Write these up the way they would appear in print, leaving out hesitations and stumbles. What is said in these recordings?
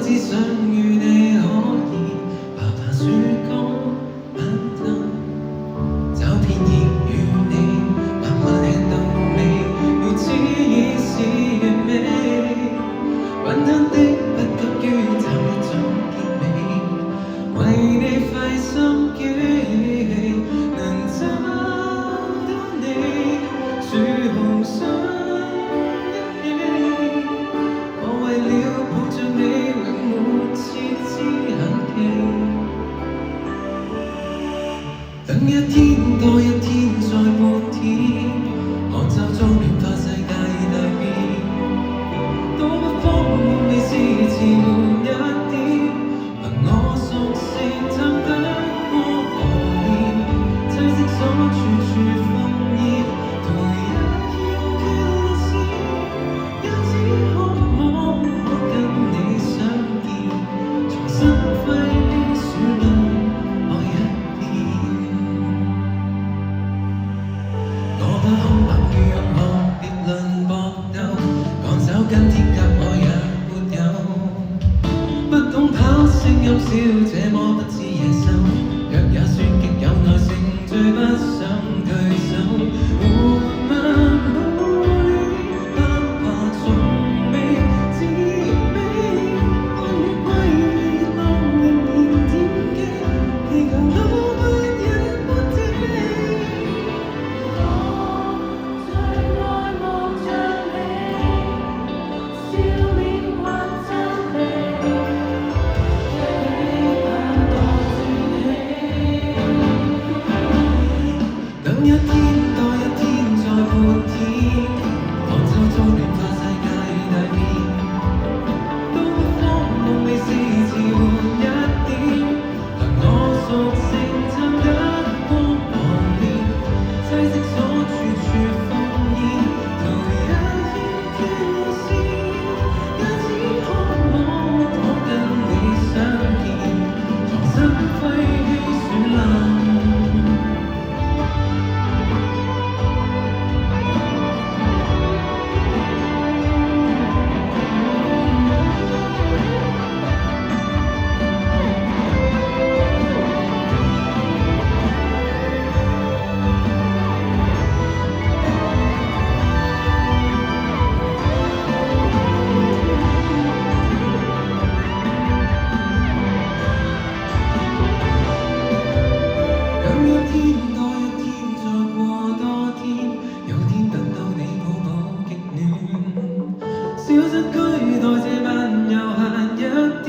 只想與你可以爬爬樹高板凳，找片葉與你慢慢吃到味，沒此已是完美。滾燙的不急於找一種結尾，為你費心機，能找到你樹紅相一起。我為了抱着你，永沒設置限期。等一天多一天再半天，看周遭變化世界大變，都不慌沒事遲緩一點，憑我熟悉探得過磨練，棲息所處處烽煙，途也要決了線，也只渴望可跟你相見，重新揮樹林愛一遍。我不空談與任何別論搏鬥，趕走跟天隔我也沒有，不懂跑聲音小，這麼不知野獸，若也算極有耐性，最不想退手。緩慢每不怕從未自卑，愛與歸浪人言點擊，地球老不也不停。最愛望着你，笑臉或讚美，讓你盼多轉起。等一天多一天再半天，看周遭變化世界大變，都不慌夢未是遲緩一點，憑我熟性探得過磨練，棲息所處處烽煙，途也要決了線，也只渴望可跟你相見，重新揮於樹林。等一天多一天再過多天，有天等到你抱抱極暖，小鎮區代謝慢悠閒一點，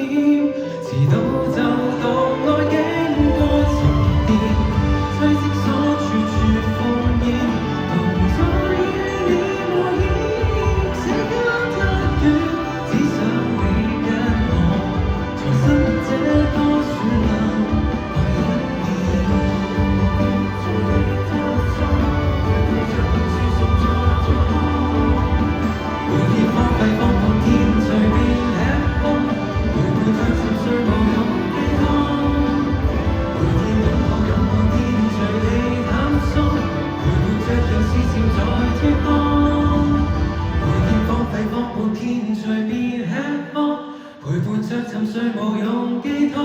遲到就當愛經過沉澱，棲息所處處烽煙，同在與你無厭，社交太遠，只想你跟我重新這棵樹林愛一遍。每天荒廢荒半天，隨便吃喝，陪伴着沉睡無用寄託。每天擁抱擁半天，隨你探索，陪伴着讓視線在脫光。每天荒廢荒半天，隨便吃喝，陪伴着沉睡無用寄託。